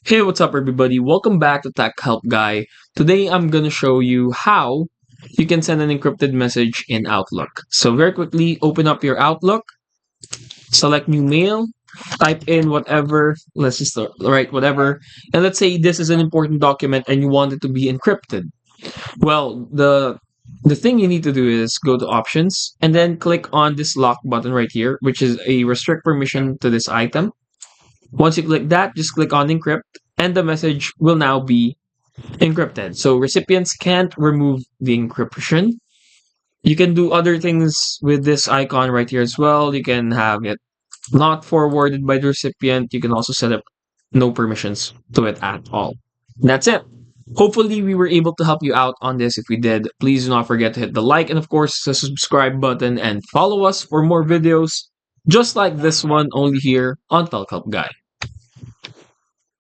Hey, what's up, everybody? Welcome back to Tech Help Guy. Today, I'm gonna show you how you can send an encrypted message in Outlook. So, very quickly, open up your Outlook, select New Mail, type in whatever. Let's just write whatever, and let's say this is an important document and you want it to be encrypted. Well, the thing you need to do is go to Options and then click on this lock button right here, which is a restrict permission to this item. Once you click that, just click on encrypt and the message will now be encrypted. So recipients can't remove the encryption. You can do other things with this icon right here as well. You can have it not forwarded by the recipient. You can also set up no permissions to it at all. That's it. Hopefully, we were able to help you out on this. If we did, please do not forget to hit the like and, of course, the subscribe button and follow us for more videos just like this one, only here on Telc Help Guy.